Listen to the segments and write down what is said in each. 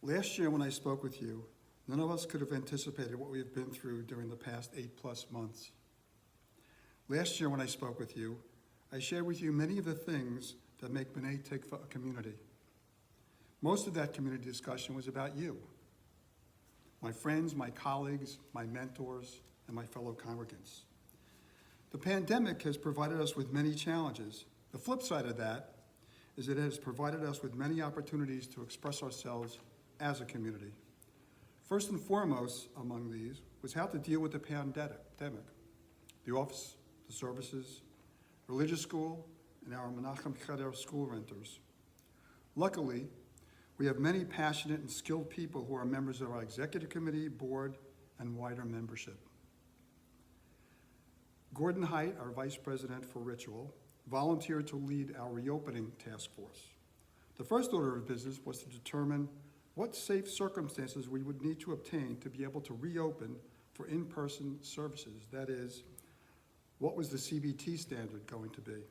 Last year when I spoke with you, none of us could have anticipated what we have been through during the past 8+ months. Last year when I spoke with you, I shared with you many of the things that make B'nai Tikva a community. Most of that community discussion was about you, my friends, my colleagues, my mentors, and my fellow congregants. The pandemic has provided us with many challenges. The flip side of that is that it has provided us with many opportunities to express ourselves as a community. First and foremost among these was how to deal with the pandemic, the office, the services, religious school, and our Menachem Cheder school renters. Luckily, we have many passionate and skilled people who are members of our executive committee, board, and wider membership. Gordon Haidt, our vice president for Ritual, volunteered to lead our reopening task force. The first order of business was to determine what safe circumstances we would need to obtain to be able to reopen for in-person services. That is, what was the CBT standard going to be?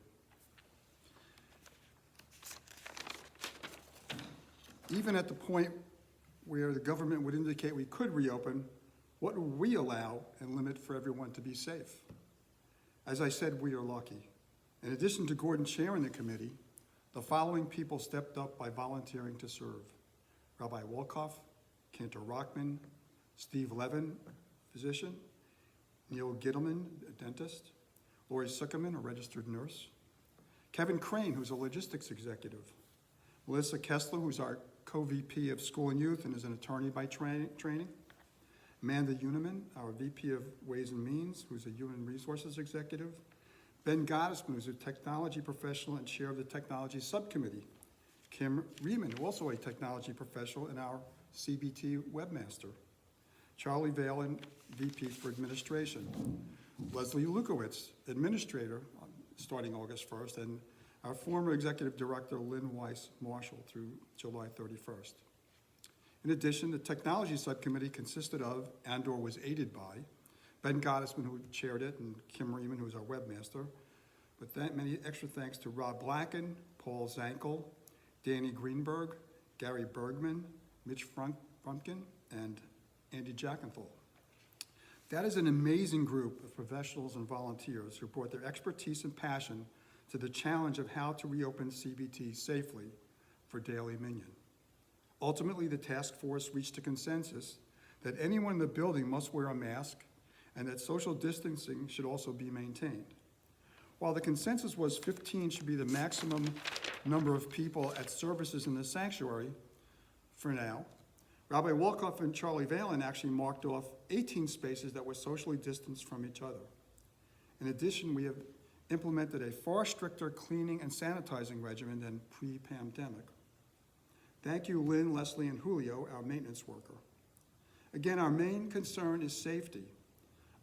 Even at the point where the government would indicate we could reopen, what would we allow and limit for everyone to be safe? As I said, we are lucky. In addition to Gordon chairing the committee, the following people stepped up by volunteering to serve: Rabbi Wolkoff, Cantor Rockman, Steve Levin, physician, Neil Gittleman, a dentist, Lori Zuckerman, a registered nurse, Kevin Crane, who's a logistics executive, Melissa Kessler, who's our co-VP of School and Youth and is an attorney by training, Amanda Uniman, our VP of Ways and Means, who's a human resources executive, Ben Gottesman, who's a technology professional and chair of the technology subcommittee, Kim Riemann, also a technology professional and our CBT webmaster, Charlie Valen, VP for administration, Leslie Lukowitz, administrator, starting August 1st, and our former executive director, Lynn Weiss Marshall, through July 31st. In addition, the technology subcommittee consisted of, and/or was aided by, Ben Gottesman, who chaired it, and Kim Riemann, who was our webmaster. But many extra thanks to Rob Blacken, Paul Zankel, Danny Greenberg, Gary Bergman, Mitch Frumpkin, and Andy Jackenthal. That is an amazing group of professionals and volunteers who brought their expertise and passion to the challenge of how to reopen CBT safely for Daily Minyan. Ultimately, the task force reached a consensus that anyone in the building must wear a mask and that social distancing should also be maintained. While the consensus was 15 should be the maximum number of people at services in the sanctuary for now, Rabbi Wolkoff and Charlie Valen actually marked off 18 spaces that were socially distanced from each other. In addition, we have implemented a far stricter cleaning and sanitizing regimen than pre-pandemic. Thank you, Lynn, Leslie, and Julio, our maintenance worker. Again, our main concern is safety.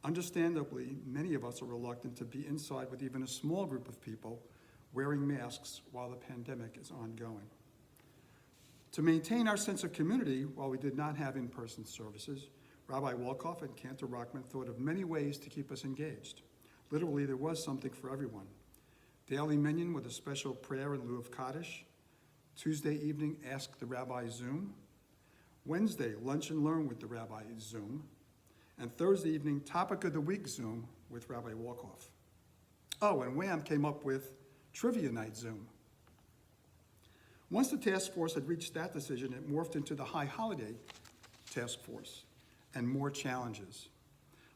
Understandably, many of us are reluctant to be inside with even a small group of people wearing masks while the pandemic is ongoing. To maintain our sense of community, while we did not have in-person services, Rabbi Wolkoff and Cantor Rockman thought of many ways to keep us engaged. Literally, there was something for everyone. Daily Minyan with a special prayer in lieu of Kaddish. Tuesday evening, Ask the Rabbi Zoom. Wednesday, Lunch and Learn with the Rabbi Zoom. And Thursday evening, Topic of the Week Zoom with Rabbi Wolkoff. Oh, and Wham came up with Trivia Night Zoom. Once the task force had reached that decision, it morphed into the High Holiday Task Force and more challenges.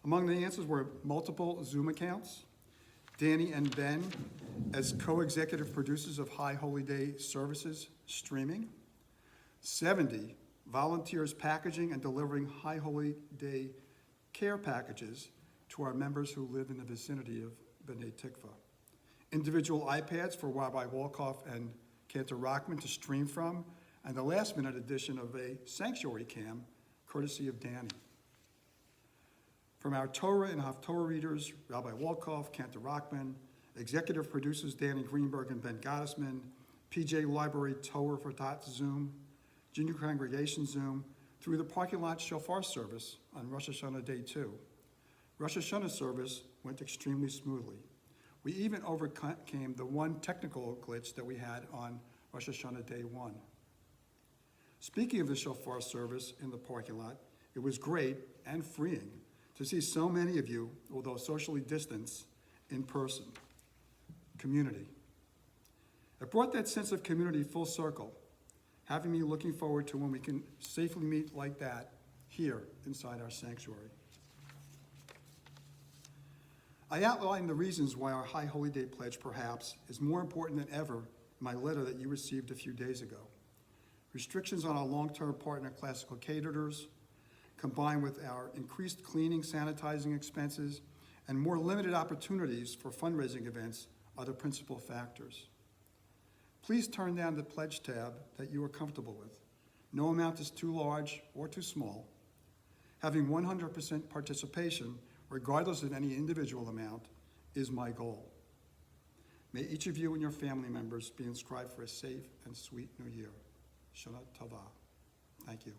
Among the answers were multiple Zoom accounts, Danny and Ben as co-executive producers of High Holy Day services streaming, 70 volunteers packaging and delivering High Holy Day care packages to our members who live in the vicinity of B'nai Tikva, individual iPads for Rabbi Wolkoff and Cantor Rockman to stream from, and the last-minute addition of a sanctuary cam, courtesy of Danny. From our Torah and Haftorah readers, Rabbi Wolkoff, Cantor Rockman, executive producers Danny Greenberg and Ben Gottesman, PJ Library Torah for Dot Zoom, Junior Congregation Zoom, through the parking lot shofar service on Rosh Hashanah Day 2. Rosh Hashanah service went extremely smoothly. We even overcame the one technical glitch that we had on Rosh Hashanah Day 1. Speaking of the shofar service in the parking lot, it was great and freeing to see so many of you, although socially distanced, in person. Community. It brought that sense of community full circle, having me looking forward to when we can safely meet like that here inside our sanctuary. I outlined the reasons why our High Holy Day pledge, perhaps, is more important than ever in my letter that you received a few days ago. Restrictions on our long-term partner classical caterers, combined with our increased cleaning, sanitizing expenses, and more limited opportunities for fundraising events are the principal factors. Please turn down the pledge tab that you are comfortable with. No amount is too large or too small. Having 100% participation, regardless of any individual amount, is my goal. May each of you and your family members be inscribed for a safe and sweet new year. Shana Tova. Thank you.